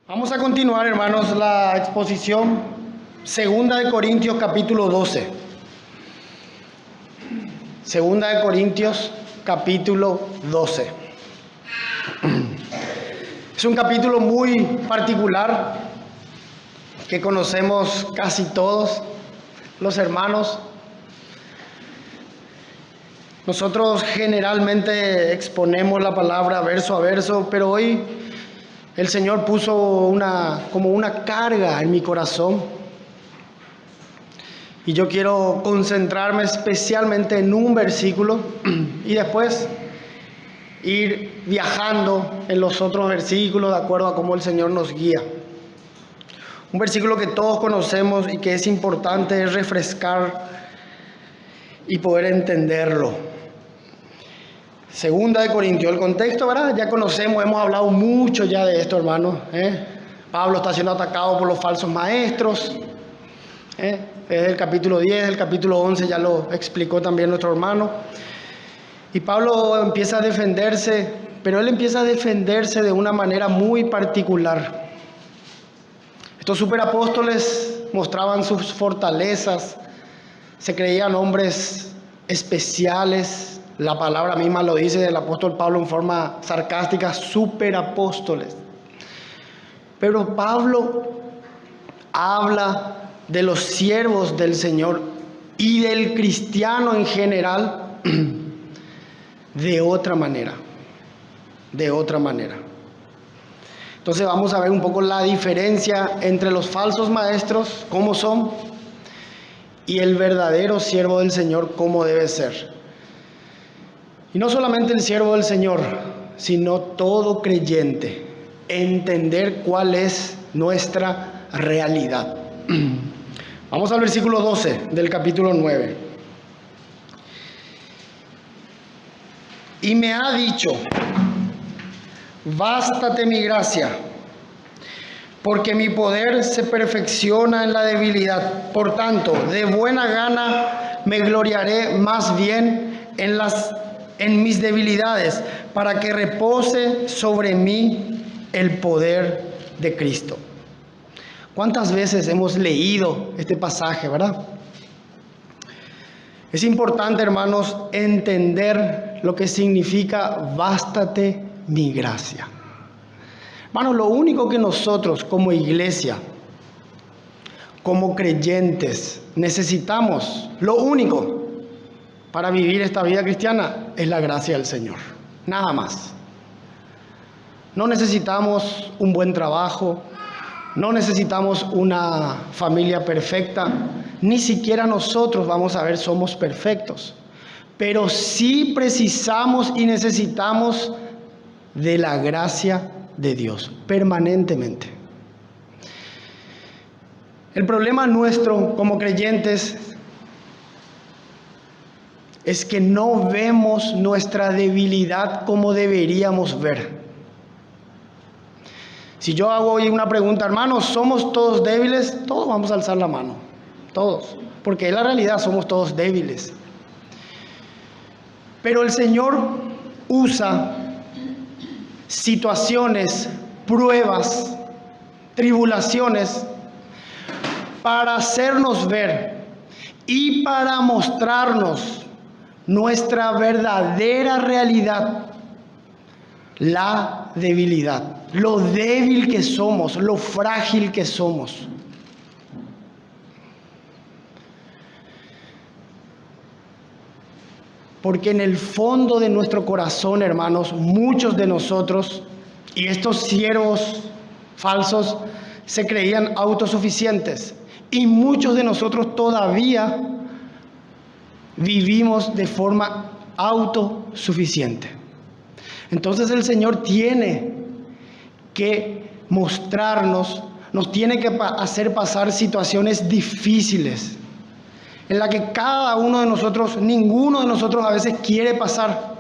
Vamos a continuar, hermanos, la exposición Segunda de Corintios capítulo 12. Segunda de Corintios capítulo 12. Es un capítulo muy particular que conocemos casi todos los hermanos. Nosotros generalmente exponemos la palabra verso a verso, pero hoy el Señor puso como una carga en mi corazón. Y yo quiero concentrarme especialmente en un versículo y después ir viajando en los otros versículos de acuerdo a cómo el Señor nos guía. Un versículo que todos conocemos y que es importante refrescar y poder entenderlo. Segunda de Corintios, el contexto, ¿verdad? Ya conocemos, hemos hablado mucho ya de esto, hermanos. Pablo está siendo atacado por los falsos maestros. Desde el capítulo 10, el capítulo 11 ya lo explicó también nuestro hermano. Y Pablo empieza a defenderse, pero él empieza a defenderse de una manera muy particular. Estos superapóstoles mostraban sus fortalezas, se creían hombres especiales. La palabra misma lo dice el apóstol Pablo en forma sarcástica, superapóstoles. Pero Pablo habla de los siervos del Señor y del cristiano en general de otra manera. De otra manera. Entonces vamos a ver un poco la diferencia entre los falsos maestros, cómo son, y el verdadero siervo del Señor, cómo debe ser. Y no solamente el siervo del Señor, sino todo creyente, entender cuál es nuestra realidad. Vamos al versículo 12 del capítulo 9. Y me ha dicho, bástate mi gracia, porque mi poder se perfecciona en la debilidad. Por tanto, de buena gana me gloriaré más bien en mis debilidades, para que repose sobre mí el poder de Cristo. ¿Cuántas veces hemos leído este pasaje, verdad? Es importante, hermanos, entender lo que significa bástate mi gracia. Hermanos, lo único que nosotros como iglesia, como creyentes, necesitamos, lo único para vivir esta vida cristiana es la gracia del Señor, nada más. No necesitamos un buen trabajo, no necesitamos una familia perfecta, ni siquiera nosotros, vamos a ver, somos perfectos. Pero sí precisamos y necesitamos de la gracia de Dios, permanentemente. El problema nuestro como creyentes es que no vemos nuestra debilidad como deberíamos ver. Si yo hago hoy una pregunta, hermanos, ¿somos todos débiles? Todos vamos a alzar la mano, todos, porque en la realidad somos todos débiles. Pero el Señor usa situaciones, pruebas, tribulaciones para hacernos ver y para mostrarnos nuestra verdadera realidad, la debilidad, lo débil que somos, lo frágil que somos. Porque en el fondo de nuestro corazón, hermanos, muchos de nosotros, y estos siervos falsos, se creían autosuficientes. Y muchos de nosotros todavía vivimos de forma autosuficiente. Entonces el Señor tiene que mostrarnos, nos tiene que hacer pasar situaciones difíciles, en la que cada uno de nosotros, ninguno de nosotros a veces quiere pasar,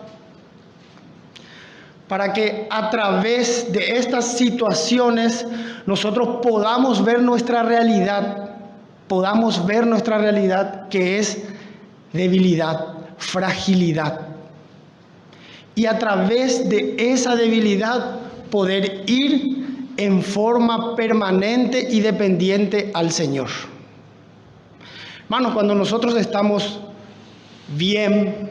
para que a través de estas situaciones nosotros podamos ver nuestra realidad, que es debilidad, fragilidad. Y a través de esa debilidad poder ir en forma permanente y dependiente al Señor. Hermanos, cuando nosotros estamos bien,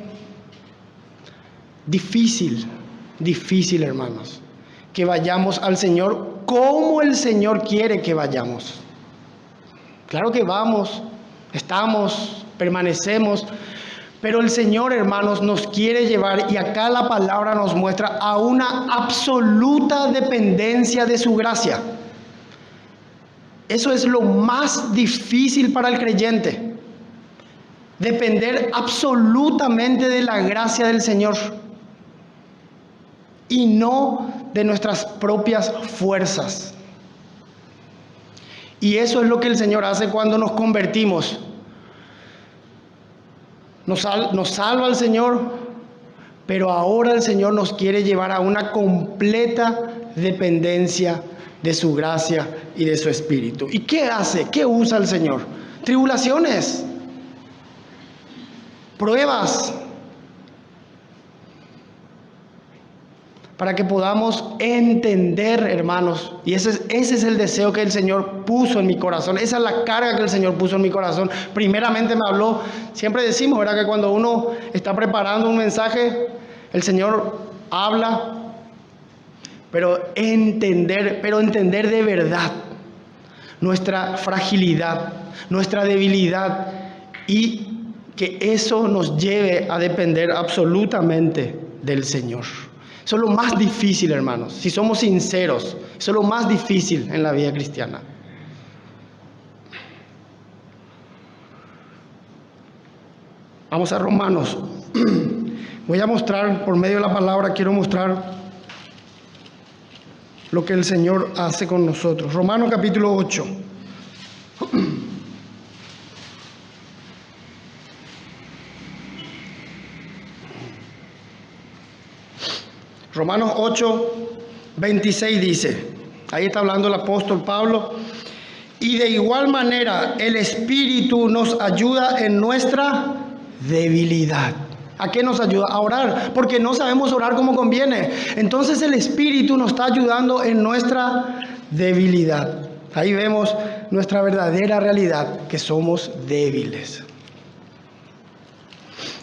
difícil, hermanos, que vayamos al Señor como el Señor quiere que vayamos. Claro que vamos, estamos, permanecemos, pero el Señor, hermanos, nos quiere llevar, y acá la palabra nos muestra, a una absoluta dependencia de su gracia. Eso es lo más difícil para el creyente, depender absolutamente de la gracia del Señor y no de nuestras propias fuerzas. Y eso es lo que el Señor hace cuando nos convertimos. Nos salva el Señor, pero ahora el Señor nos quiere llevar a una completa dependencia de su gracia y de su Espíritu. ¿Y qué hace? ¿Qué usa el Señor? Tribulaciones, pruebas, para que podamos entender, hermanos. Y ese es el deseo que el Señor puso en mi corazón. Esa es la carga que el Señor puso en mi corazón. Primeramente me habló, siempre decimos, ¿verdad?, que cuando uno está preparando un mensaje, el Señor habla, pero entender de verdad nuestra fragilidad, nuestra debilidad, y que eso nos lleve a depender absolutamente del Señor. Eso es lo más difícil, hermanos, si somos sinceros. Eso es lo más difícil en la vida cristiana. Vamos a Romanos. Voy a mostrar, por medio de la palabra, quiero mostrar lo que el Señor hace con nosotros. Romanos capítulo 8. Romanos 8, 26 dice, ahí está hablando el apóstol Pablo: y de igual manera el Espíritu nos ayuda en nuestra debilidad. ¿A qué nos ayuda? A orar, porque no sabemos orar como conviene. Entonces el Espíritu nos está ayudando en nuestra debilidad. Ahí vemos nuestra verdadera realidad, que somos débiles.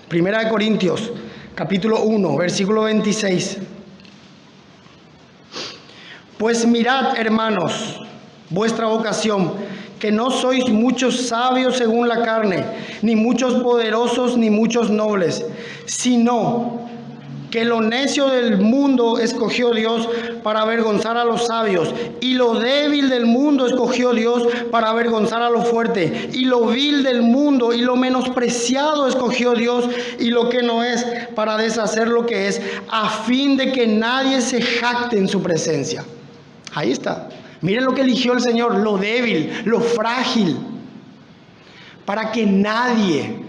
Primera de Corintios, capítulo 1, versículo 26. Pues mirad, hermanos, vuestra vocación, que no sois muchos sabios según la carne, ni muchos poderosos, ni muchos nobles, sino que lo necio del mundo escogió Dios para avergonzar a los sabios, y lo débil del mundo escogió Dios para avergonzar a lo fuerte, y lo vil del mundo y lo menospreciado escogió Dios, y lo que no es, para deshacer lo que es, a fin de que nadie se jacte en su presencia. Ahí está. Miren lo que eligió el Señor: lo débil, lo frágil, para que nadie,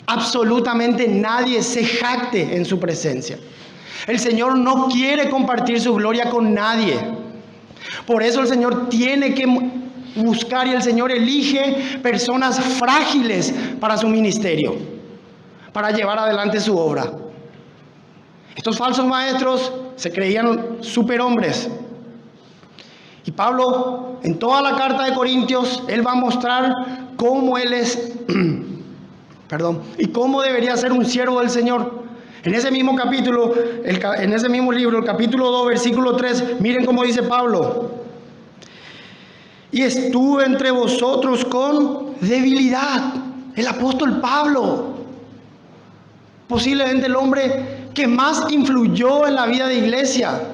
absolutamente nadie, se jacte en su presencia. El Señor no quiere compartir su gloria con nadie. Por eso el Señor tiene que buscar, y el Señor elige personas frágiles para su ministerio, para llevar adelante su obra. Estos falsos maestros se creían superhombres. Y Pablo, en toda la carta de Corintios, él va a mostrar cómo él es, y cómo debería ser un siervo del Señor. En ese mismo capítulo, en ese mismo libro, el capítulo 2, versículo 3, miren cómo dice Pablo: y estuve entre vosotros con debilidad. El apóstol Pablo, posiblemente el hombre que más influyó en la vida de iglesia,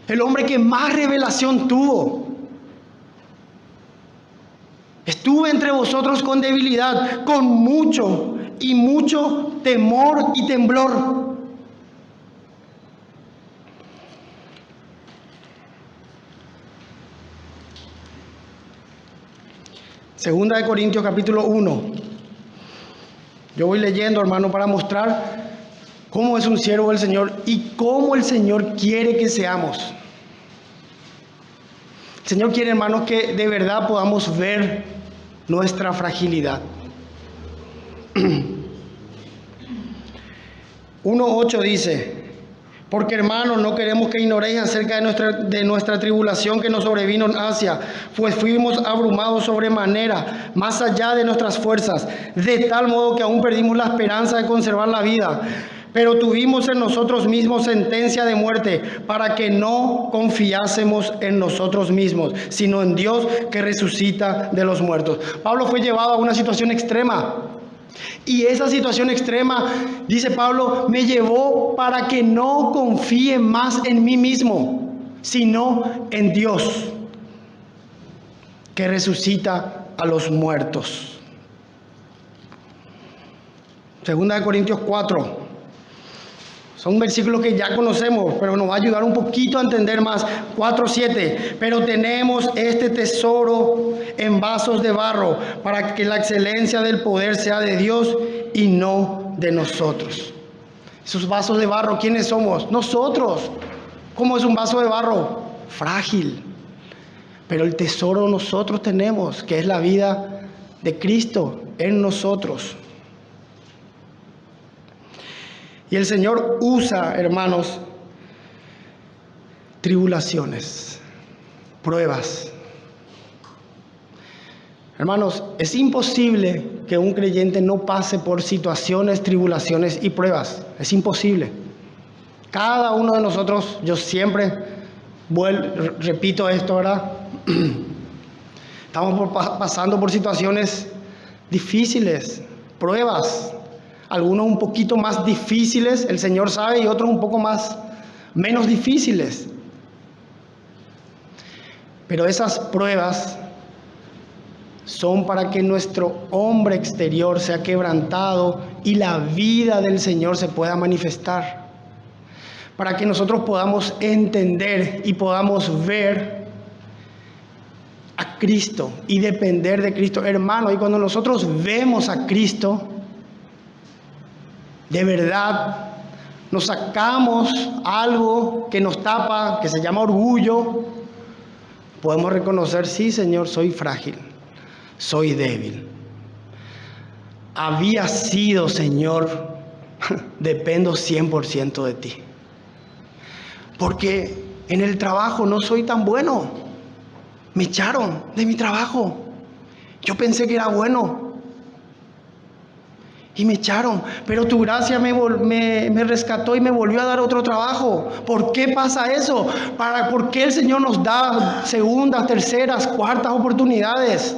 el hombre que más revelación tuvo. Estuve entre vosotros con debilidad, con mucho temor y temblor. Segunda de Corintios capítulo 1. Yo voy leyendo, hermano, para mostrar cómo es un siervo del Señor y cómo el Señor quiere que seamos. El Señor quiere, hermanos, que de verdad podamos ver nuestra fragilidad. 1:8 dice: Porque, hermanos, no queremos que ignoréis acerca de nuestra tribulación que nos sobrevino en Asia, pues fuimos abrumados sobremanera, más allá de nuestras fuerzas, de tal modo que aún perdimos la esperanza de conservar la vida. Pero tuvimos en nosotros mismos sentencia de muerte, para que no confiásemos en nosotros mismos, sino en Dios que resucita de los muertos. Pablo fue llevado a una situación extrema. Y esa situación extrema, dice Pablo, me llevó para que no confíe más en mí mismo, sino en Dios, que resucita a los muertos. Segunda de Corintios 4. Son versículos que ya conocemos, pero nos va a ayudar un poquito a entender más. 4:7. Pero tenemos este tesoro en vasos de barro, para que la excelencia del poder sea de Dios y no de nosotros. Esos vasos de barro, ¿quiénes somos? Nosotros. ¿Cómo es un vaso de barro? Frágil. Pero el tesoro nosotros tenemos, que es la vida de Cristo en nosotros. Y el Señor usa, hermanos, tribulaciones, pruebas. Hermanos, es imposible que un creyente no pase por situaciones, tribulaciones y pruebas. Es imposible. Cada uno de nosotros, yo siempre repito esto, ¿verdad? Estamos pasando por situaciones difíciles, pruebas. Algunos un poquito más difíciles, el Señor sabe, y otros un poco menos difíciles. Pero esas pruebas son para que nuestro hombre exterior sea quebrantado y la vida del Señor se pueda manifestar. Para que nosotros podamos entender y podamos ver a Cristo y depender de Cristo. Hermano, y cuando nosotros vemos a Cristo, de verdad, nos sacamos algo que nos tapa, que se llama orgullo. Podemos reconocer, sí, Señor, soy frágil, soy débil. Había sido, Señor, dependo 100% de ti. Porque en el trabajo no soy tan bueno. Me echaron de mi trabajo. Yo pensé que era bueno. Y me echaron, pero tu gracia me rescató y me volvió a dar otro trabajo. ¿Por qué pasa eso? ¿Por qué el Señor nos da segundas, terceras, cuartas oportunidades?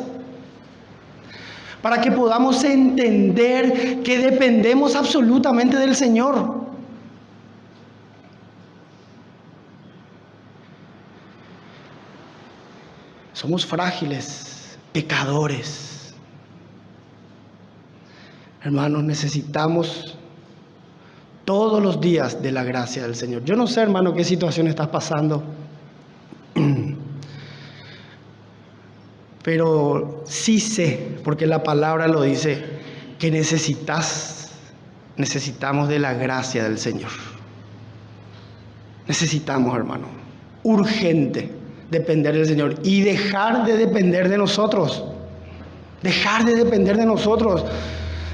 Para que podamos entender que dependemos absolutamente del Señor. Somos frágiles, pecadores. Hermanos, necesitamos todos los días de la gracia del Señor. Yo no sé, hermano, qué situación estás pasando, pero sí sé, porque la palabra lo dice, que necesitamos de la gracia del Señor. Necesitamos, hermano, urgente depender del Señor y dejar de depender de nosotros. Dejar de depender de nosotros.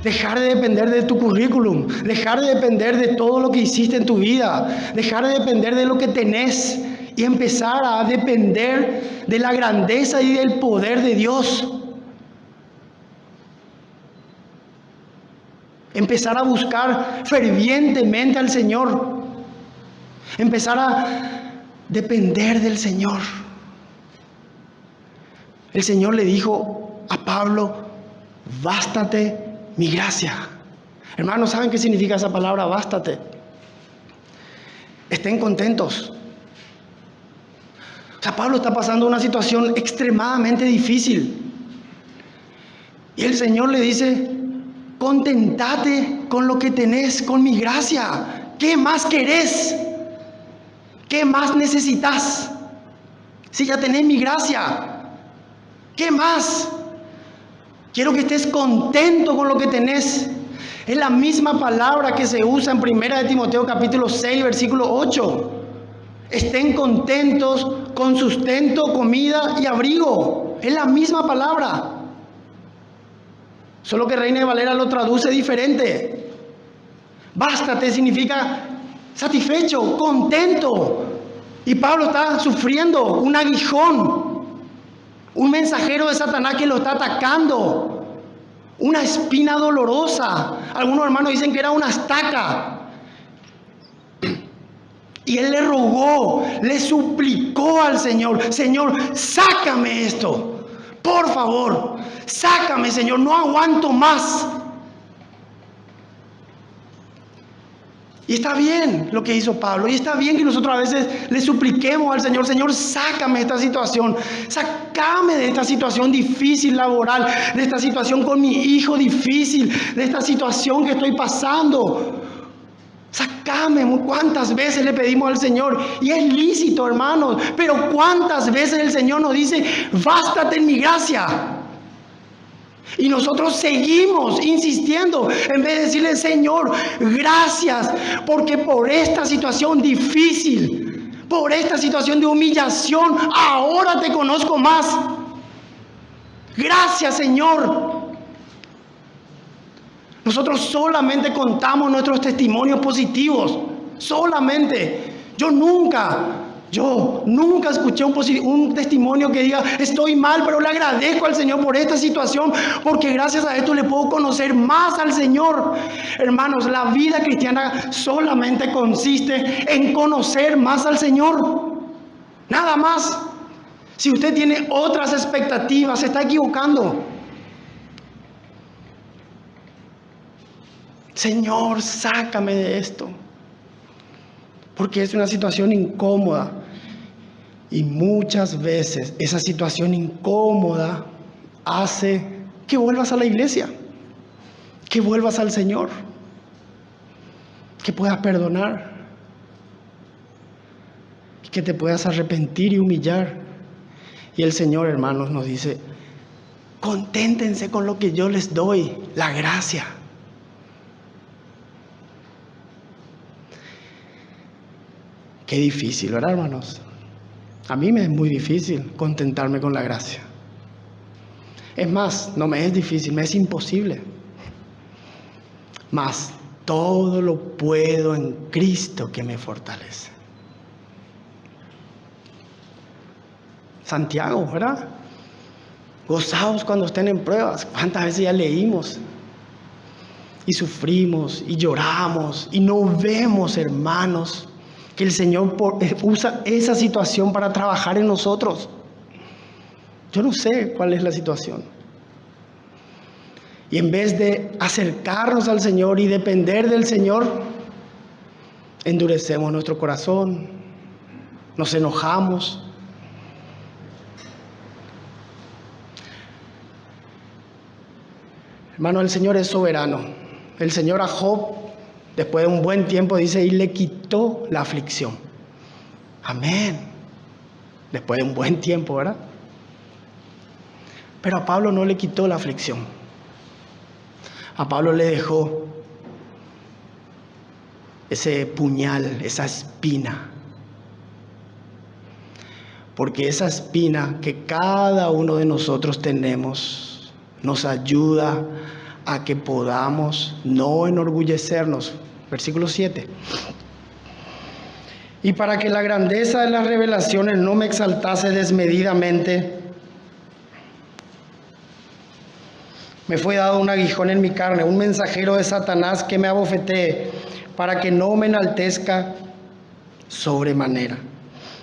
Dejar de depender de tu currículum, dejar de depender de todo lo que hiciste en tu vida, dejar de depender de lo que tenés y empezar a depender de la grandeza y del poder de Dios. Empezar a buscar fervientemente al Señor. Empezar a depender del Señor. El Señor le dijo a Pablo, bástate mi gracia. Hermanos, ¿saben qué significa esa palabra? Bástate. Estén contentos. O sea, Pablo está pasando una situación extremadamente difícil. Y el Señor le dice, contentate con lo que tenés, con mi gracia. ¿Qué más querés? ¿Qué más necesitas? Si ya tenés mi gracia, ¿qué más? Quiero que estés contento con lo que tenés. Es la misma palabra que se usa en 1 de Timoteo capítulo 6, versículo 8. Estén contentos con sustento, comida y abrigo. Es la misma palabra. Solo que Reina de Valera lo traduce diferente. Bástate significa satisfecho, contento. Y Pablo está sufriendo un aguijón, un mensajero de Satanás que lo está atacando, una espina dolorosa. Algunos hermanos dicen que era una estaca. Y él le rogó, le suplicó al Señor: Señor, sácame esto, por favor, sácame, Señor, no aguanto más. Y está bien lo que hizo Pablo, y está bien que nosotros a veces le supliquemos al Señor: Señor, sácame de esta situación, sácame de esta situación difícil laboral, de esta situación con mi hijo difícil, de esta situación que estoy pasando. Sácame. ¿Cuántas veces le pedimos al Señor? Y es lícito, hermanos, pero ¿cuántas veces el Señor nos dice: bástate en mi gracia? Y nosotros seguimos insistiendo en vez de decirle: Señor, gracias, porque por esta situación difícil, por esta situación de humillación, ahora te conozco más. Gracias, Señor. Nosotros solamente contamos nuestros testimonios positivos, solamente. Yo nunca escuché un testimonio que diga: estoy mal, pero le agradezco al Señor por esta situación, porque gracias a esto le puedo conocer más al Señor. Hermanos, la vida cristiana solamente consiste en conocer más al Señor, nada más. Si usted tiene otras expectativas, se está equivocando. Señor, sácame de esto, porque es una situación incómoda. Y muchas veces esa situación incómoda hace que vuelvas a la iglesia, que vuelvas al Señor, que puedas perdonar, que te puedas arrepentir y humillar. Y el Señor, hermanos, nos dice: conténtense con lo que yo les doy, la gracia. Qué difícil, ¿verdad, hermanos? A mí me es muy difícil contentarme con la gracia. Es más, no me es difícil, me es imposible. Mas todo lo puedo en Cristo que me fortalece. Santiago, ¿verdad? Gozaos cuando estén en pruebas. ¿Cuántas veces ya leímos? Y sufrimos y lloramos y no vemos, hermanos, que el Señor usa esa situación para trabajar en nosotros. Yo no sé cuál es la situación. Y en vez de acercarnos al Señor y depender del Señor, endurecemos nuestro corazón, nos enojamos. Hermano, el Señor es soberano. El Señor a Job, después de un buen tiempo, dice: y le quitó la aflicción. Amén. Después de un buen tiempo, ¿verdad? Pero a Pablo no le quitó la aflicción. A Pablo le dejó ese puñal, esa espina. Porque esa espina que cada uno de nosotros tenemos nos ayuda a que podamos no enorgullecernos. Versículo 7. Y para que la grandeza de las revelaciones no me exaltase desmedidamente, me fue dado un aguijón en mi carne, un mensajero de Satanás que me abofetee, para que no me enaltezca sobremanera.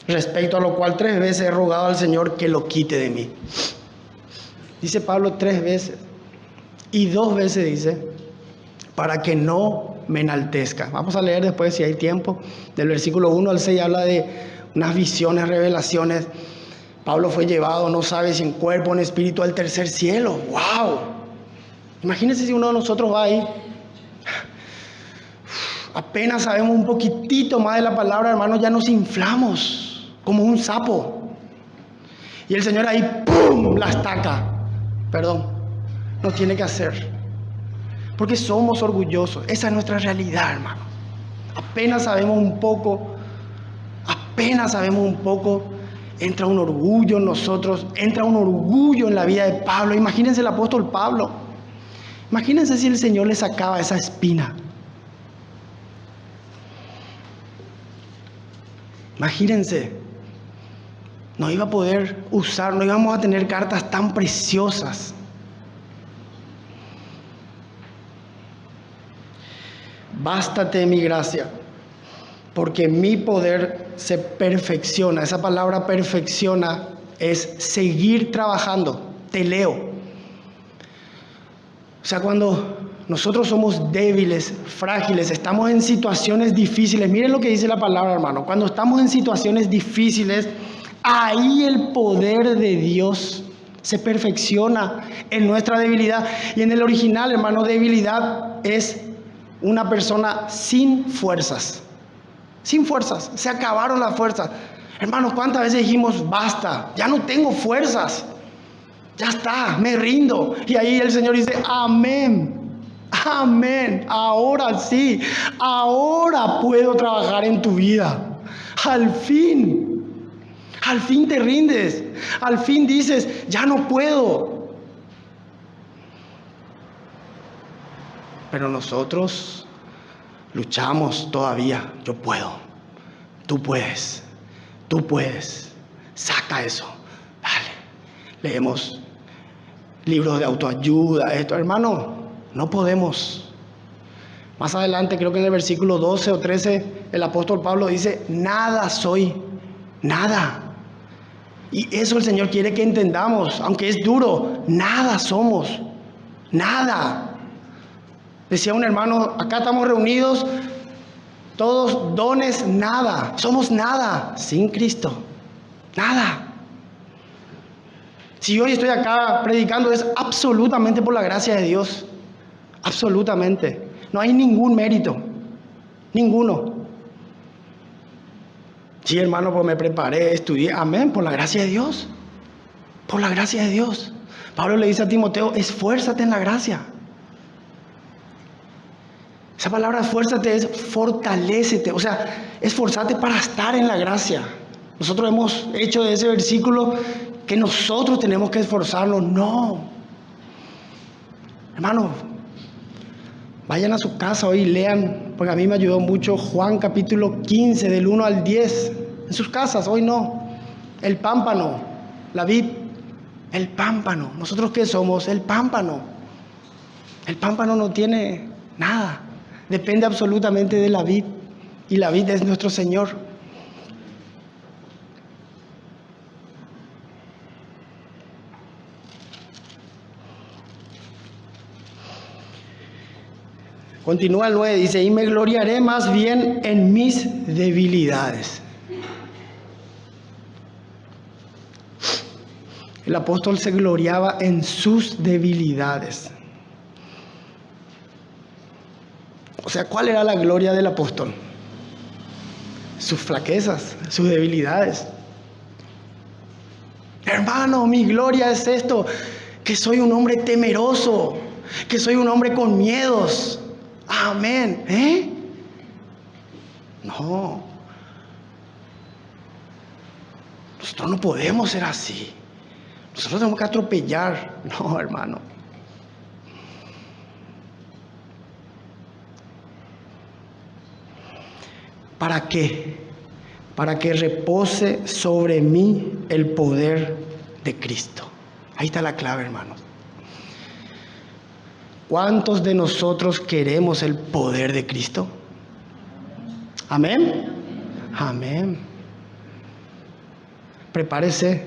Respecto a lo cual 3 veces he rogado al Señor que lo quite de mí. Dice Pablo 3 veces. Y 2 veces dice: para que no me enaltezca. Vamos a leer después, si hay tiempo, del versículo 1 al 6, habla de unas visiones, revelaciones. Pablo fue llevado, no sabe si en cuerpo o en espíritu, al tercer cielo. ¡Wow! Imagínense si uno de nosotros va ahí. Apenas sabemos un poquitito más de la palabra, hermanos, ya nos inflamos como un sapo. Y el Señor ahí, ¡pum!, la estaca. Perdón, no tiene que hacer. Porque somos orgullosos. Esa es nuestra realidad, hermano. Apenas sabemos un poco, entra un orgullo en nosotros, entra un orgullo en la vida de Pablo. Imagínense el apóstol Pablo. Imagínense si el Señor le sacaba esa espina. Imagínense, no iba a poder usar, no íbamos a tener cartas tan preciosas. Bástate mi gracia, porque mi poder se perfecciona. Esa palabra perfecciona es seguir trabajando, teleo. O sea, cuando nosotros somos débiles, frágiles, estamos en situaciones difíciles. Miren lo que dice la palabra, hermano. Cuando estamos en situaciones difíciles, ahí el poder de Dios se perfecciona en nuestra debilidad. Y en el original, hermano, debilidad es una persona sin fuerzas. Sin fuerzas. Se acabaron las fuerzas. Hermanos, ¿cuántas veces dijimos, basta, ya no tengo fuerzas? Ya está, me rindo. Y ahí el Señor dice, amén. Amén. Ahora sí, ahora puedo trabajar en tu vida. Al fin te rindes. Al fin dices, ya no puedo. Pero nosotros luchamos todavía. Yo puedo. Tú puedes. Tú puedes. Saca eso. Dale. Leemos libros de autoayuda. Esto, hermano, no podemos. Más adelante, creo que en el versículo 12 o 13, el apóstol Pablo dice, nada soy. Nada. Y eso el Señor quiere que entendamos. Aunque es duro, nada somos. Nada. Decía un hermano, acá estamos reunidos, todos dones, nada. Somos nada sin Cristo. Nada. Si hoy estoy acá predicando es absolutamente por la gracia de Dios. Absolutamente. No hay ningún mérito. Ninguno. Sí, hermano, pues me preparé, estudié. Amén, por la gracia de Dios. Por la gracia de Dios. Pablo le dice a Timoteo, esfuérzate en la gracia. Esa palabra esfuérzate es fortalécete, o sea, esforzate para estar en la gracia. Nosotros hemos hecho de ese versículo que nosotros tenemos que esforzarnos. No. Hermano, vayan a su casa hoy y lean, porque a mí me ayudó mucho Juan capítulo 15, del 1 al 10. En sus casas, hoy no. El pámpano, la vid, el pámpano. ¿Nosotros qué somos? El pámpano. El pámpano no tiene nada. Depende absolutamente de la vid. Y la vid es nuestro Señor. Continúa el 9, dice, y me gloriaré más bien en mis debilidades. El apóstol se gloriaba en sus debilidades. O sea, ¿cuál era la gloria del apóstol? Sus flaquezas, sus debilidades. Hermano, mi gloria es esto, que soy un hombre temeroso, que soy un hombre con miedos. Amén. No. Nosotros no podemos ser así. Nosotros tenemos que atropellar. No, hermano. ¿Para qué? Para que repose sobre mí el poder de Cristo. Ahí está la clave, hermanos. ¿Cuántos de nosotros queremos el poder de Cristo? Amén. Amén. Prepárese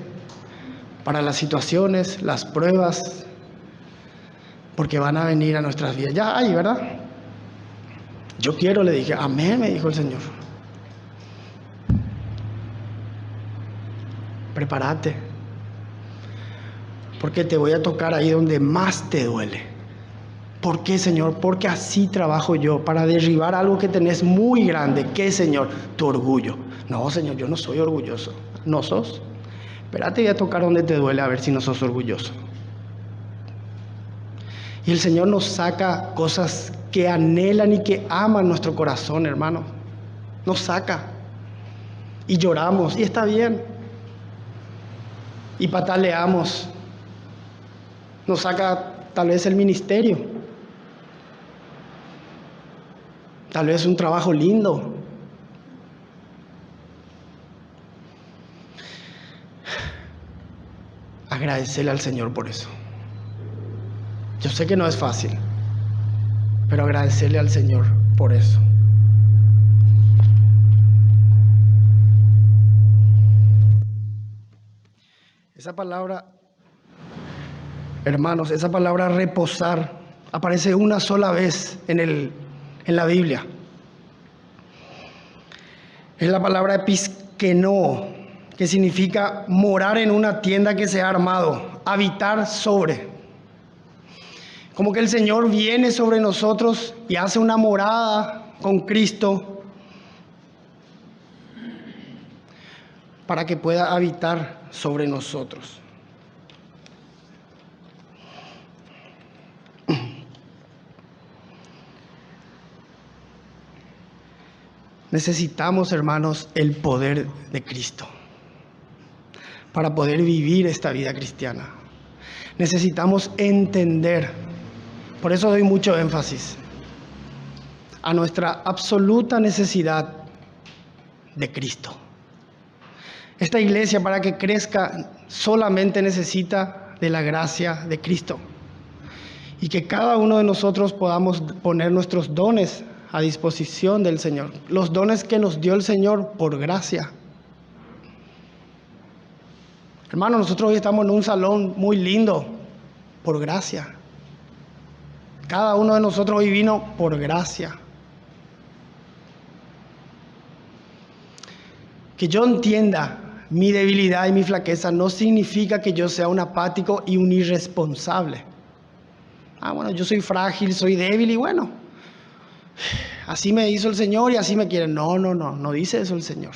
para las situaciones, las pruebas, porque van a venir a nuestras vidas. Ya hay, ¿verdad? Yo quiero, le dije, amén, me dijo el Señor. Prepárate, porque te voy a tocar ahí donde más te duele. ¿Por qué, Señor? Porque así trabajo yo, para derribar algo que tenés muy grande. ¿Qué, Señor? Tu orgullo. No, Señor, yo no soy orgulloso. ¿No sos? Espérate, voy a tocar donde te duele a ver si no sos orgulloso. Y el Señor nos saca cosas que anhelan y que aman nuestro corazón, hermano. Nos saca. Y lloramos, y está bien. Y pataleamos. Nos saca tal vez el ministerio. Tal vez un trabajo lindo. agradecerle al Señor por eso. Yo sé que no es fácil, pero agradecerle al Señor por eso. Esa palabra, hermanos, esa palabra reposar aparece una sola vez en la Biblia. Es la palabra episkenó, que significa morar en una tienda que se ha armado, habitar sobre. Como que el Señor viene sobre nosotros y hace una morada con Cristo para que pueda habitar sobre nosotros. Necesitamos, hermanos, el poder de Cristo para poder vivir esta vida cristiana. Necesitamos entender, por eso doy mucho énfasis a nuestra absoluta necesidad de Cristo. Esta iglesia, para que crezca, solamente necesita de la gracia de Cristo, y que cada uno de nosotros podamos poner nuestros dones a disposición del Señor, los dones que nos dio el Señor por gracia. Hermanos, nosotros hoy estamos en un salón muy lindo por gracia. Cada uno de nosotros hoy vino por gracia. Que yo entienda mi debilidad y mi flaqueza no significa que yo sea un apático y un irresponsable. Bueno, yo soy frágil, soy débil y bueno, así me hizo el Señor y así me quiere. No dice eso el Señor.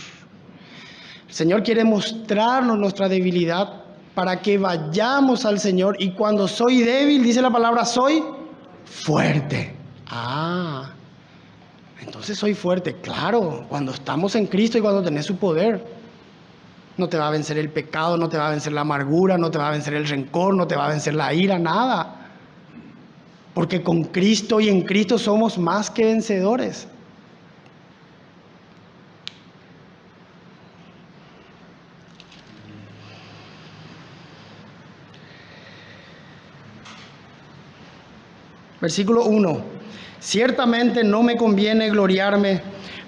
El Señor quiere mostrarnos nuestra debilidad para que vayamos al Señor, y cuando soy débil, dice la palabra, soy fuerte. Entonces soy fuerte. Claro, cuando estamos en Cristo y cuando tenés su poder, no te va a vencer el pecado, no te va a vencer la amargura, no te va a vencer el rencor, no te va a vencer la ira, nada. Porque con Cristo y en Cristo somos más que vencedores. Versículo 1. Ciertamente no me conviene gloriarme,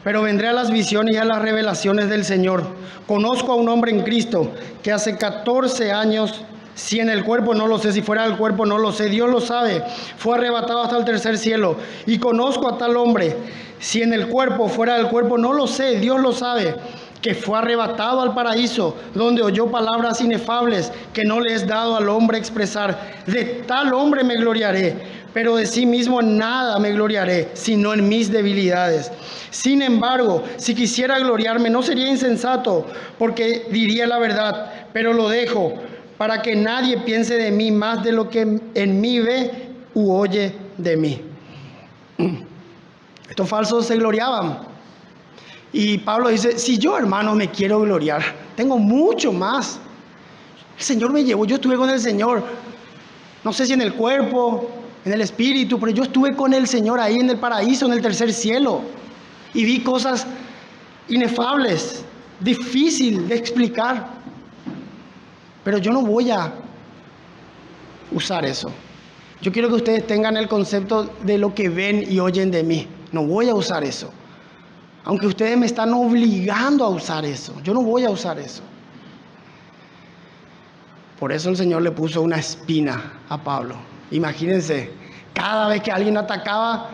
pero vendré a las visiones y a las revelaciones del Señor. Conozco a un hombre en Cristo que hace 14 años, si en el cuerpo no lo sé, si fuera del cuerpo no lo sé, Dios lo sabe, fue arrebatado hasta el tercer cielo. Y conozco a tal hombre, si en el cuerpo, fuera del cuerpo no lo sé, Dios lo sabe, que fue arrebatado al paraíso, donde oyó palabras inefables que no le es dado al hombre expresar. De tal hombre me gloriaré, pero de sí mismo en nada me gloriaré, sino en mis debilidades. Sin embargo, si quisiera gloriarme, no sería insensato, porque diría la verdad, pero lo dejo, para que nadie piense de mí más de lo que en mí ve u oye de mí. Estos falsos se gloriaban. Y Pablo dice, si yo, hermano, me quiero gloriar, tengo mucho más. El Señor me llevó, yo estuve con el Señor, no sé si en el cuerpo, en el espíritu, pero yo estuve con el Señor ahí en el paraíso, en el tercer cielo, y vi cosas inefables, difícil de explicar. Pero yo no voy a usar eso. Yo quiero que ustedes tengan el concepto de lo que ven y oyen de mí. No voy a usar eso. Aunque ustedes me están obligando a usar eso, yo no voy a usar eso. Por eso el Señor le puso una espina a Pablo. Imagínense, cada vez que alguien atacaba,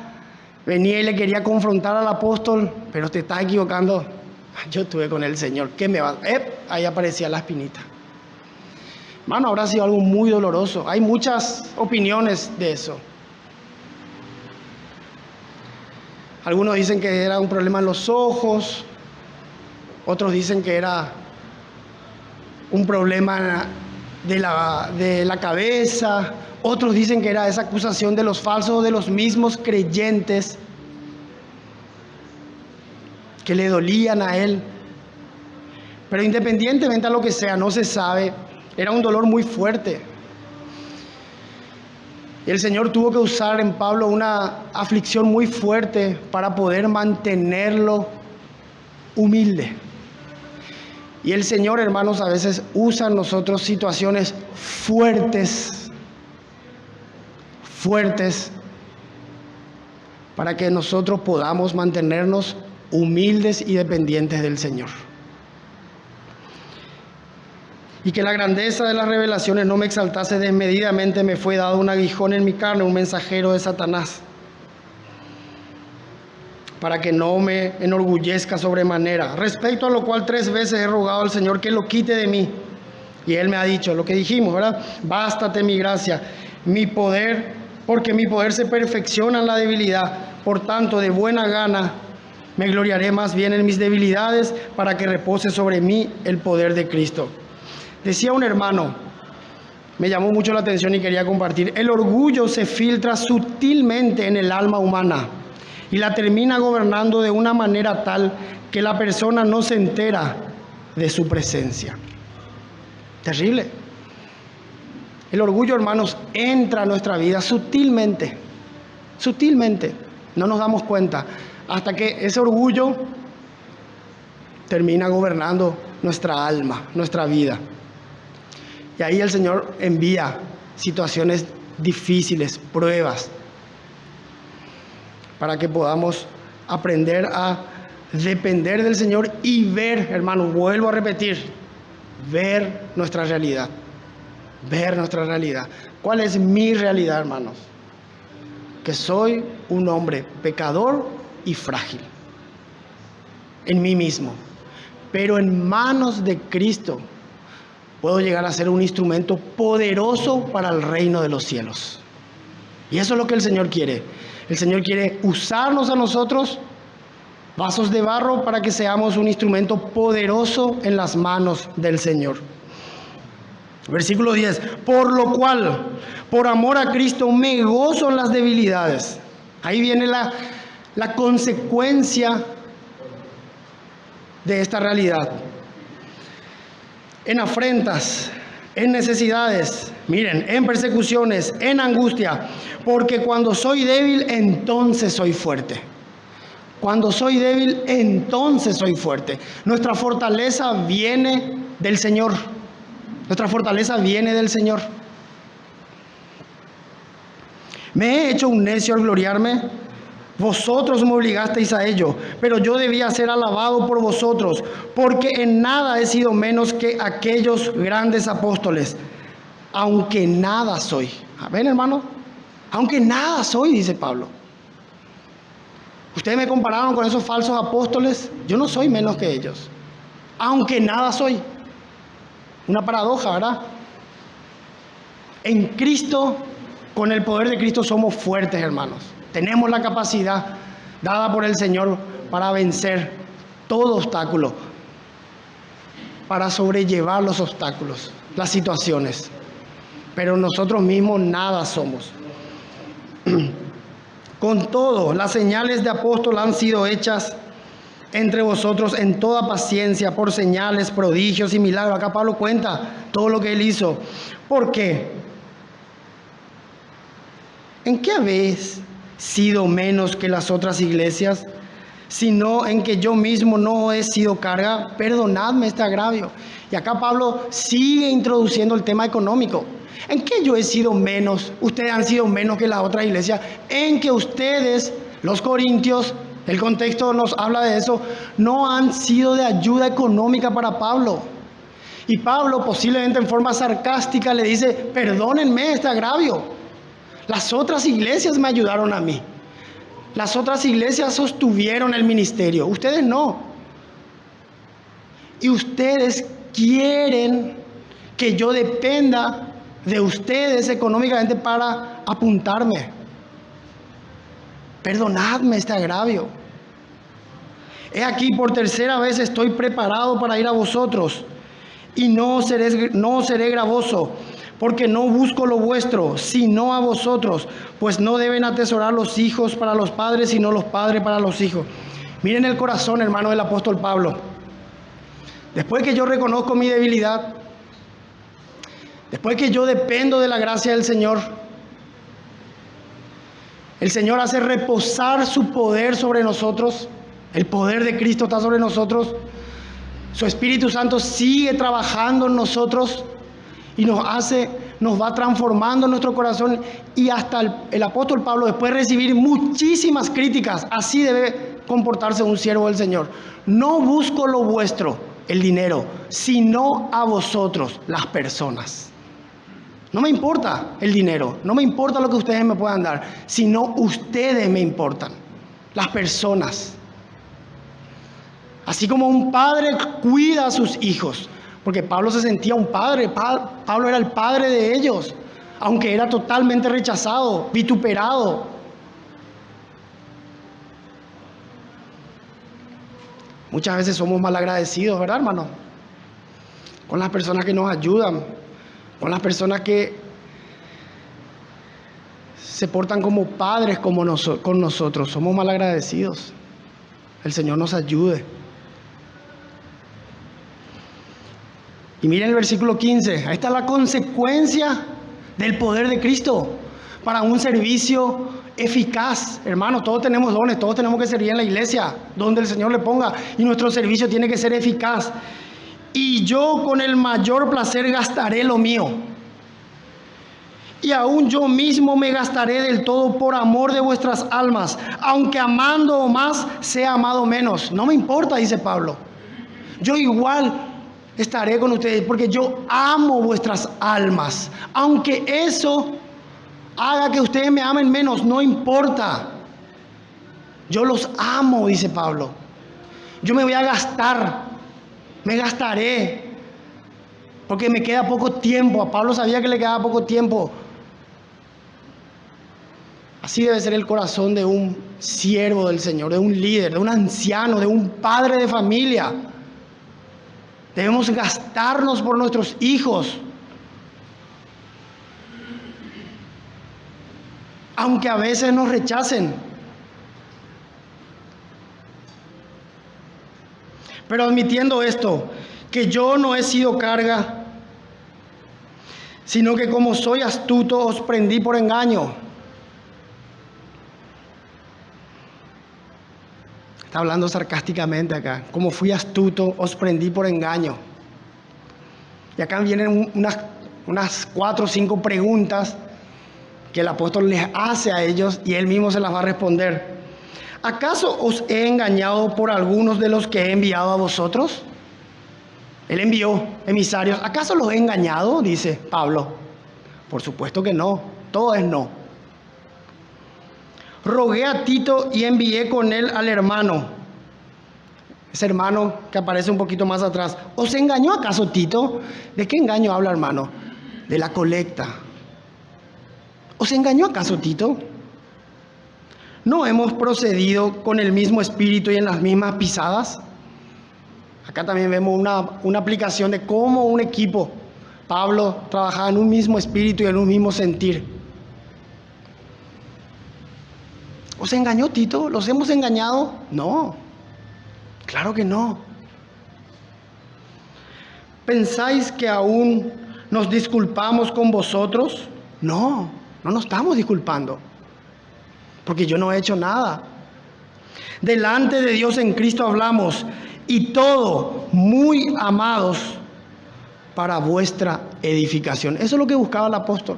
venía y le quería confrontar al apóstol, pero te estás equivocando. Yo estuve con el Señor, ¿qué me va a...? Ahí aparecía la espinita. Hermano, habrá sido algo muy doloroso. Hay muchas opiniones de eso. Algunos dicen que era un problema en los ojos, otros dicen que era un problema de la cabeza, otros dicen que era esa acusación de los falsos, de los mismos creyentes que le dolían a él. Pero independientemente a lo que sea, no se sabe, era un dolor muy fuerte. Y el Señor tuvo que usar en Pablo una aflicción muy fuerte para poder mantenerlo humilde. Y el Señor, hermanos, a veces usa en nosotros situaciones fuertes, para que nosotros podamos mantenernos humildes y dependientes del Señor. Y que la grandeza de las revelaciones no me exaltase desmedidamente, me fue dado un aguijón en mi carne, un mensajero de Satanás, para que no me enorgullezca sobremanera. Respecto a lo cual 3 veces he rogado al Señor que lo quite de mí. Y Él me ha dicho lo que dijimos, ¿verdad? Bástate mi gracia, mi poder, porque mi poder se perfecciona en la debilidad. Por tanto, de buena gana me gloriaré más bien en mis debilidades, para que repose sobre mí el poder de Cristo. Decía un hermano, me llamó mucho la atención y quería compartir: el orgullo se filtra sutilmente en el alma humana y la termina gobernando de una manera tal que la persona no se entera de su presencia. Terrible. El orgullo, hermanos, entra a nuestra vida sutilmente, no nos damos cuenta, hasta que ese orgullo termina gobernando nuestra alma, nuestra vida. Y ahí el Señor envía situaciones difíciles, pruebas, para que podamos aprender a depender del Señor y ver, hermanos, vuelvo a repetir, ver nuestra realidad. ¿Cuál es mi realidad, hermanos? Que soy un hombre pecador y frágil en mí mismo, pero en manos de Cristo puedo llegar a ser un instrumento poderoso para el reino de los cielos. Y eso es lo que el Señor quiere. El Señor quiere usarnos a nosotros, vasos de barro, para que seamos un instrumento poderoso en las manos del Señor. Versículo 10. Por lo cual, por amor a Cristo, me gozo en las debilidades. Ahí viene la consecuencia de esta realidad. En afrentas, en necesidades, miren, en persecuciones, en angustia, porque cuando soy débil, entonces soy fuerte. Cuando soy débil, entonces soy fuerte. Nuestra fortaleza viene del Señor. Me he hecho un necio al gloriarme. Vosotros me obligasteis a ello, pero yo debía ser alabado por vosotros, porque en nada he sido menos que aquellos grandes apóstoles, aunque nada soy. ¿Ven, hermano? Aunque nada soy, dice Pablo. Ustedes me compararon con esos falsos apóstoles, yo no soy menos que ellos, aunque nada soy. Una paradoja, ¿verdad? En Cristo, con el poder de Cristo somos fuertes, hermanos. Tenemos la capacidad dada por el Señor para vencer todo obstáculo, para sobrellevar los obstáculos, las situaciones. Pero nosotros mismos nada somos. Con todo, las señales de apóstol han sido hechas entre vosotros en toda paciencia, por señales, prodigios y milagros. Acá Pablo cuenta todo lo que él hizo. ¿Por qué? ¿En qué habéis sido menos que las otras iglesias? Sino en que yo mismo no he sido carga. Perdonadme este agravio. Y acá Pablo sigue introduciendo el tema económico. ¿En qué yo he sido menos? Ustedes han sido menos que las otras iglesias. En que ustedes, los corintios, el contexto nos habla de eso, no han sido de ayuda económica para Pablo. Y Pablo, posiblemente en forma sarcástica, le dice: perdónenme este agravio. Las otras iglesias me ayudaron a mí. Las otras iglesias sostuvieron el ministerio. Ustedes no. Y ustedes quieren que yo dependa de ustedes económicamente para apuntarme. Perdonadme este agravio. He aquí, por tercera vez estoy preparado para ir a vosotros, y no seré gravoso, porque no busco lo vuestro, sino a vosotros, pues no deben atesorar los hijos para los padres, sino los padres para los hijos. Miren el corazón, hermano, del apóstol Pablo. Después que yo reconozco mi debilidad, después que yo dependo de la gracia del Señor, el Señor hace reposar su poder sobre nosotros. El poder de Cristo está sobre nosotros. Su Espíritu Santo sigue trabajando en nosotros y nos va transformando nuestro corazón, y hasta el apóstol Pablo, después de recibir muchísimas críticas, así debe comportarse un siervo del Señor. No busco lo vuestro, el dinero, sino a vosotros, las personas. No me importa el dinero, no me importa lo que ustedes me puedan dar, sino ustedes me importan, las personas. Así como un padre cuida a sus hijos, porque Pablo se sentía un padre, Pablo era el padre de ellos, aunque era totalmente rechazado, vituperado. Muchas veces somos malagradecidos, ¿verdad, hermano? Con las personas que nos ayudan, con las personas que se portan como padres con nosotros. Somos malagradecidos. El Señor nos ayude. Y miren el versículo 15. Ahí está la consecuencia del poder de Cristo para un servicio eficaz. Hermanos, todos tenemos dones, todos tenemos que servir en la iglesia, donde el Señor le ponga, y nuestro servicio tiene que ser eficaz. Y yo con el mayor placer gastaré lo mío, y aún yo mismo me gastaré del todo por amor de vuestras almas, aunque amando más sea amado menos. No me importa, dice Pablo. Yo igual estaré con ustedes porque yo amo vuestras almas. Aunque eso haga que ustedes me amen menos, no importa. Yo los amo, dice Pablo. Yo me voy a gastar, me gastaré, porque me queda poco tiempo. A Pablo sabía que le quedaba poco tiempo. Así debe ser el corazón de un siervo del Señor, de un líder, de un anciano, de un padre de familia. Debemos gastarnos por nuestros hijos, aunque a veces nos rechacen. Pero admitiendo esto, que yo no he sido carga, sino que como soy astuto os prendí por engaño. Está hablando sarcásticamente acá. Como fui astuto, os prendí por engaño. Y acá vienen unas 4 o 5 preguntas que el apóstol les hace a ellos y él mismo se las va a responder. ¿Acaso os he engañado por algunos de los que he enviado a vosotros? Él envió emisarios. ¿Acaso los he engañado? Dice Pablo. Por supuesto que no. Todo es no. Rogué a Tito y envié con él al hermano. Ese hermano que aparece un poquito más atrás. ¿Os engañó acaso Tito? ¿De qué engaño habla, hermano? De la colecta. ¿Os engañó acaso Tito? ¿No hemos procedido con el mismo espíritu y en las mismas pisadas? Acá también vemos una aplicación de cómo un equipo, Pablo, trabajaba en un mismo espíritu y en un mismo sentir. ¿Os engañó Tito? ¿Los hemos engañado? No, claro que no. ¿Pensáis que aún nos disculpamos con vosotros? No, no nos estamos disculpando, porque yo no he hecho nada. Delante de Dios en Cristo hablamos, y todo muy amados para vuestra edificación. Eso es lo que buscaba el apóstol,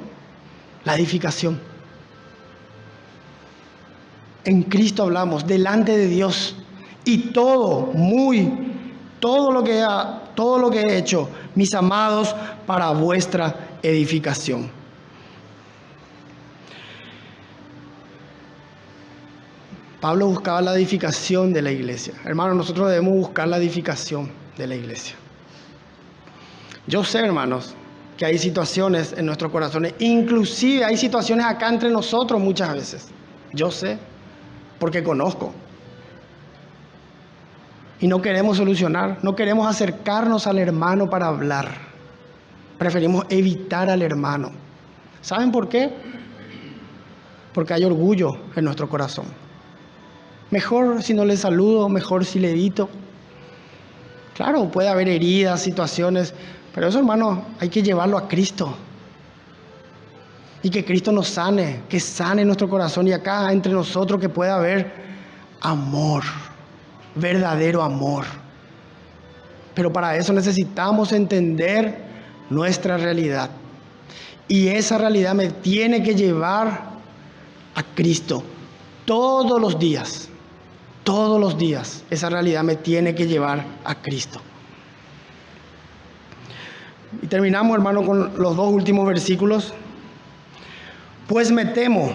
la edificación. En Cristo hablamos, delante de Dios, y todo lo que he hecho, mis amados, para vuestra edificación. Pablo buscaba la edificación de la iglesia. Hermanos, nosotros debemos buscar la edificación de la iglesia. Yo sé, hermanos, que hay situaciones en nuestros corazones, inclusive hay situaciones acá entre nosotros muchas veces. Yo sé, porque conozco. Y no queremos solucionar, no queremos acercarnos al hermano para hablar. Preferimos evitar al hermano. ¿Saben por qué? Porque hay orgullo en nuestro corazón. Mejor si no le saludo, mejor si le evito. Claro, puede haber heridas, situaciones, pero eso, hermano, hay que llevarlo a Cristo. Y que Cristo nos sane, que sane nuestro corazón, y acá entre nosotros que pueda haber amor, verdadero amor. Pero para eso necesitamos entender nuestra realidad. Y esa realidad me tiene que llevar a Cristo todos los días. Todos los días esa realidad me tiene que llevar a Cristo. Y terminamos, hermano, con los dos últimos versículos. Pues me temo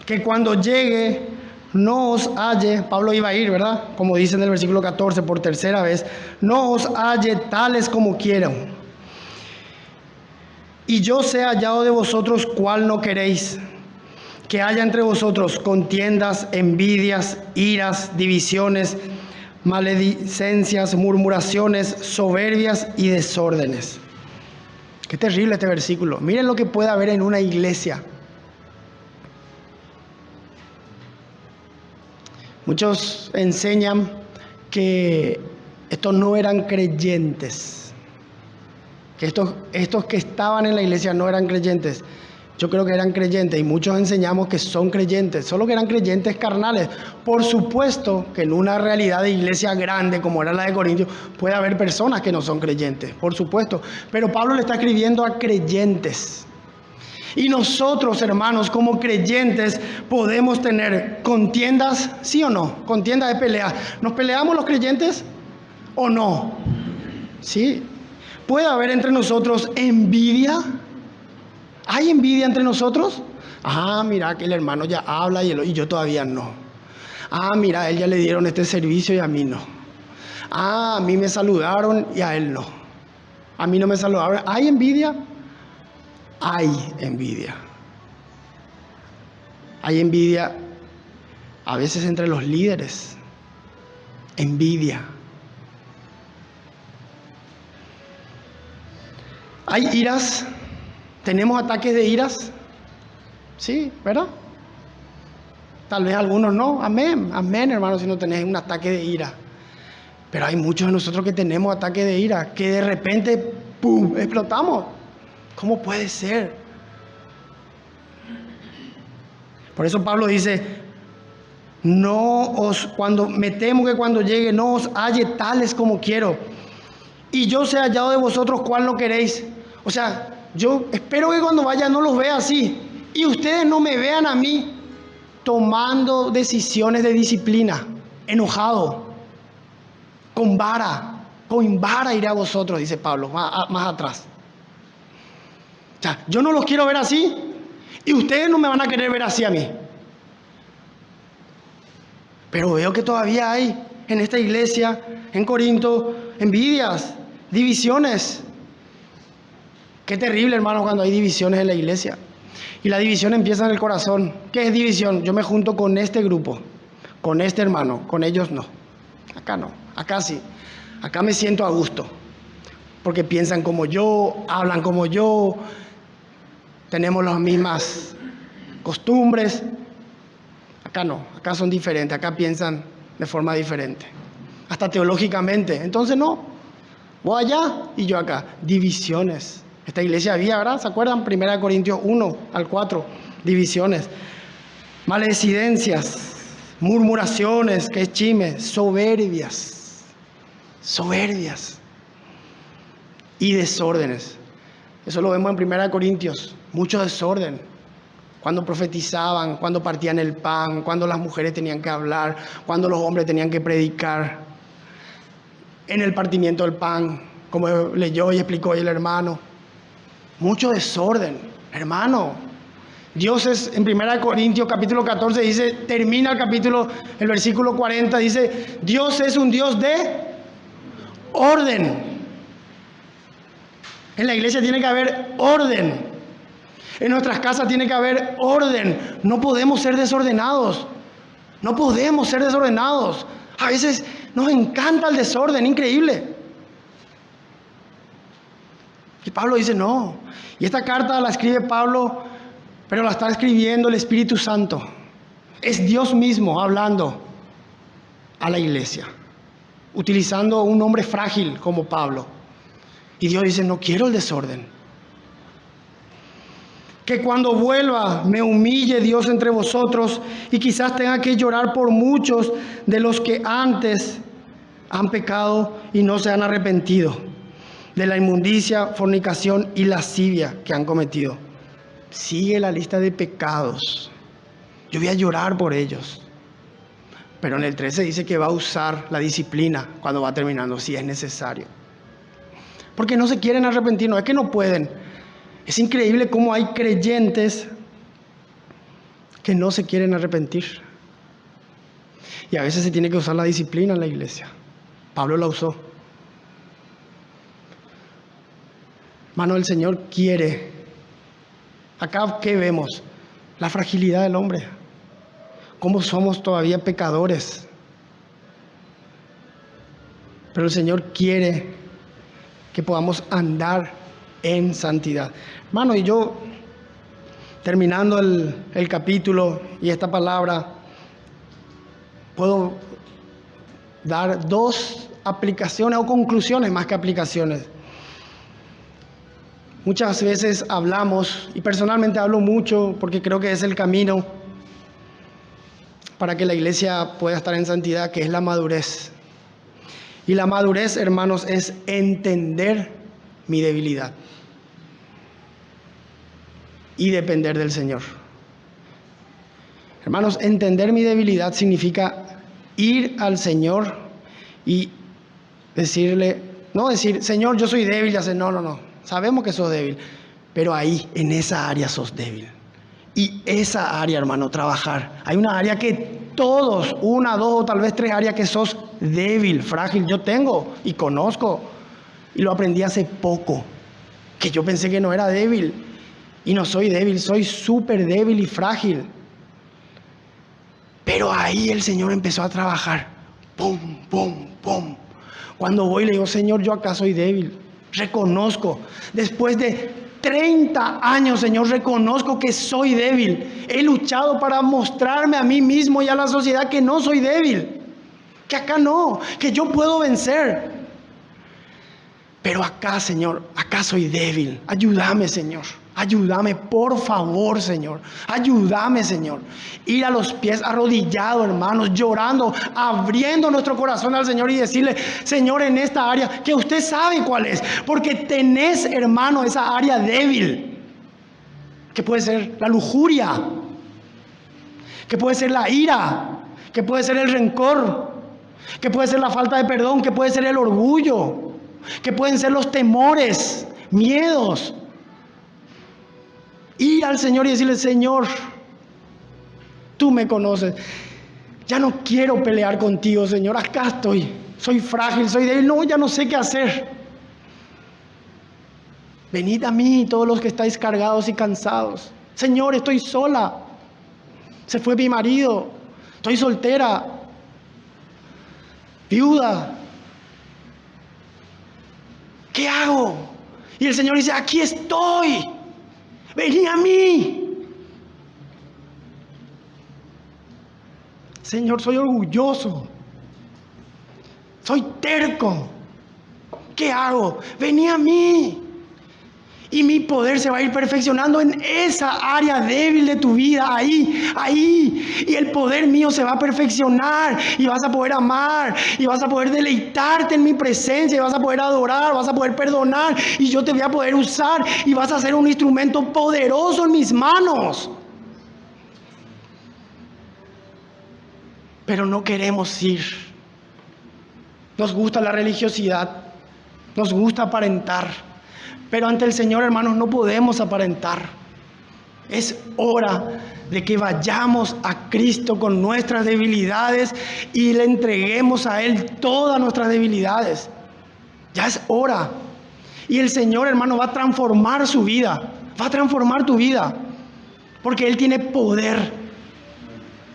que cuando llegue no os halle, Pablo iba a ir, ¿verdad? Como dice en el versículo 14, por tercera vez, no os halle tales como quieran. Y yo sea hallado de vosotros cual no queréis, que haya entre vosotros contiendas, envidias, iras, divisiones, maledicencias, murmuraciones, soberbias y desórdenes. Qué terrible este versículo. Miren lo que puede haber en una iglesia. Muchos enseñan que estos no eran creyentes, que estos que estaban en la iglesia no eran creyentes. Yo creo que eran creyentes y muchos enseñamos que son creyentes, solo que eran creyentes carnales. Por supuesto que en una realidad de iglesia grande como era la de Corintios puede haber personas que no son creyentes, por supuesto. Pero Pablo le está escribiendo a creyentes. Y nosotros, hermanos, como creyentes podemos tener contiendas, ¿sí o no? Contiendas de pelea. ¿Nos peleamos los creyentes o no? Sí. ¿Puede haber entre nosotros envidia? ¿Hay envidia entre nosotros? Ah, mira que el hermano ya habla y yo todavía no. Ah, mira, a él ya le dieron este servicio y a mí no. Ah, a mí me saludaron y a él no. A mí no me saludaron. ¿Hay envidia? Hay envidia. Hay envidia a veces entre los líderes. Envidia. Hay iras. ¿Tenemos ataques de iras? Sí, ¿verdad? Tal vez algunos no. Amén, amén, hermanos, si no tenés un ataque de ira. Pero hay muchos de nosotros que tenemos ataques de ira, que de repente, ¡pum!, explotamos. ¿Cómo puede ser? Por eso Pablo dice, me temo que cuando llegue no os halle tales como quiero. Y yo sea hallado de vosotros cual no queréis. O sea, yo espero que cuando vaya no los vea así. Y ustedes no me vean a mí tomando decisiones de disciplina, enojado, con vara iré a vosotros, dice Pablo, más atrás. O sea, yo no los quiero ver así y ustedes no me van a querer ver así a mí. Pero veo que todavía hay en esta iglesia, en Corinto, envidias, divisiones. Qué terrible, hermano, cuando hay divisiones en la iglesia. Y la división empieza en el corazón. ¿Qué es división? Yo me junto con este grupo, con este hermano, con ellos no. Acá no, acá sí. Acá me siento a gusto, porque piensan como yo, hablan como yo, tenemos las mismas costumbres. Acá no, acá son diferentes, acá piensan de forma diferente. Hasta teológicamente. Entonces no, vos allá y yo acá. Divisiones. Esta iglesia había, ¿verdad? ¿Se acuerdan? 1 Corintios 1 al 4, divisiones, maledicencias, murmuraciones, que es chisme, soberbias y desórdenes. Eso lo vemos en 1 Corintios, mucho desorden. Cuando profetizaban, cuando partían el pan, cuando las mujeres tenían que hablar, cuando los hombres tenían que predicar. En el partimiento del pan, como leyó y explicó hoy el hermano. Mucho desorden, hermano. Dios es, en 1 Corintios capítulo 14 dice, termina el versículo 40, dice, Dios es un Dios de orden. En la iglesia tiene que haber orden. En nuestras casas tiene que haber orden. No podemos ser desordenados. No podemos ser desordenados. A veces nos encanta el desorden, increíble. Y Pablo dice no. Y esta carta la escribe Pablo, pero la está escribiendo el Espíritu Santo. Es Dios mismo hablando a la iglesia, utilizando un hombre frágil como Pablo. Y Dios dice, no quiero el desorden. Que cuando vuelva me humille Dios entre vosotros y quizás tenga que llorar por muchos de los que antes han pecado y no se han arrepentido de la inmundicia, fornicación y lascivia que han cometido. Sigue la lista de pecados. Yo voy a llorar por ellos. Pero en el 13 dice que va a usar la disciplina cuando va terminando, si es necesario. Porque no se quieren arrepentir, no es que no pueden. Es increíble cómo hay creyentes que no se quieren arrepentir. Y a veces se tiene que usar la disciplina en la iglesia. Pablo la usó. Hermano, el Señor quiere. Acá, ¿qué vemos? La fragilidad del hombre. Cómo somos todavía pecadores. Pero el Señor quiere que podamos andar en santidad. Hermano, y yo, terminando el capítulo y esta palabra, puedo dar 2 aplicaciones o conclusiones más que aplicaciones. Muchas veces hablamos, y personalmente hablo mucho porque creo que es el camino para que la iglesia pueda estar en santidad, que es la madurez. Y la madurez, hermanos, es entender mi debilidad y depender del Señor. Hermanos, entender mi debilidad significa ir al Señor y decirle, no decir, Señor, yo soy débil, ya sé, no, sabemos que sos débil, pero ahí, en esa área sos débil. Y esa área, hermano, trabajar. Hay una área que todos, 1, 2 o tal vez 3 áreas que sos débil, frágil. Yo tengo y conozco, y lo aprendí hace poco, que yo pensé que no era débil. Y no soy débil, soy súper débil y frágil. Pero ahí el Señor empezó a trabajar. Pum, pum, pum. Cuando voy le digo, Señor, yo acá soy débil. Reconozco. Después de 30 años, Señor, reconozco que soy débil. He luchado para mostrarme a mí mismo y a la sociedad que no soy débil. Que acá no, que yo puedo vencer. Pero acá, Señor, acá soy débil. Ayúdame, Señor. Ayúdame, por favor, Señor. Ayúdame, Señor. Ir a los pies arrodillados, hermanos, llorando, abriendo nuestro corazón al Señor y decirle, Señor, en esta área, que usted sabe cuál es. Porque tenés, hermano, esa área débil. Que puede ser la lujuria. Que puede ser la ira. Que puede ser el rencor. Que puede ser la falta de perdón. Que puede ser el orgullo. Que pueden ser los temores, miedos. Ir al Señor y decirle, Señor, tú me conoces. Ya no quiero pelear contigo, Señor. Acá estoy. Soy frágil, soy débil. No, ya no sé qué hacer. Venid a mí, todos los que estáis cargados y cansados. Señor, estoy sola. Se fue mi marido. Estoy soltera. Viuda. ¿Qué hago? Y el Señor dice, aquí estoy. Vení a mí. Señor, soy orgulloso. Soy terco. ¿Qué hago? Vení a mí. Y mi poder se va a ir perfeccionando en esa área débil de tu vida. Ahí. Y el poder mío se va a perfeccionar. Y vas a poder amar. Y vas a poder deleitarte en mi presencia. Y vas a poder adorar. Vas a poder perdonar. Y yo te voy a poder usar. Y vas a ser un instrumento poderoso en mis manos. Pero no queremos ir. Nos gusta la religiosidad. Nos gusta aparentar. Pero ante el Señor, hermanos, no podemos aparentar. Es hora de que vayamos a Cristo con nuestras debilidades y le entreguemos a Él todas nuestras debilidades. Ya es hora. Y el Señor, hermano, va a transformar su vida. Va a transformar tu vida. Porque Él tiene poder.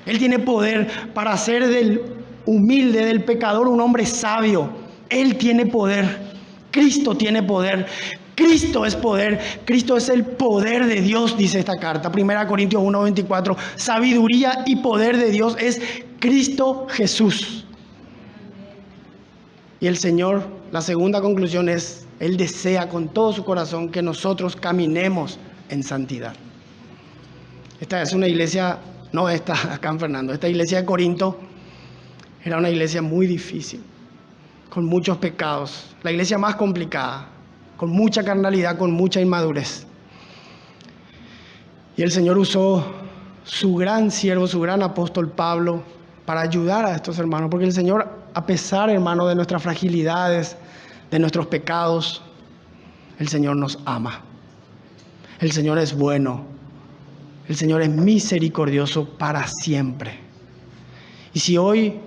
Él tiene poder para hacer del humilde, del pecador, un hombre sabio. Él tiene poder. Cristo tiene poder. Cristo es poder, Cristo es el poder de Dios, dice esta carta, 1 Corintios 1:24. Sabiduría y poder de Dios es Cristo Jesús. Y el Señor, la segunda conclusión es, Él desea con todo su corazón que nosotros caminemos en santidad. Esta es una iglesia, no esta acá en Fernando, esta iglesia de Corinto era una iglesia muy difícil. con muchos pecados, la iglesia más complicada, con mucha carnalidad, con mucha inmadurez. Y el Señor usó su gran siervo, su gran apóstol Pablo, para ayudar a estos hermanos, porque el Señor, a pesar, hermano, de nuestras fragilidades, de nuestros pecados, el Señor nos ama. El Señor es bueno. El Señor es misericordioso para siempre. Y si hoy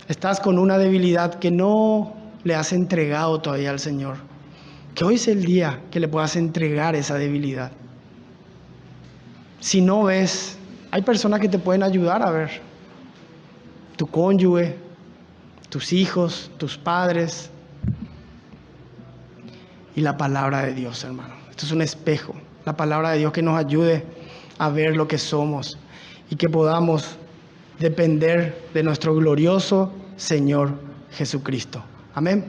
estás con una debilidad que no le has entregado todavía al Señor, que hoy es el día que le puedas entregar esa debilidad. Si no ves, hay personas que te pueden ayudar a ver. Tu cónyuge, tus hijos, tus padres. Y la palabra de Dios, hermano. Esto es un espejo. La palabra de Dios que nos ayude a ver lo que somos y que podamos depender de nuestro glorioso Señor Jesucristo. Amén.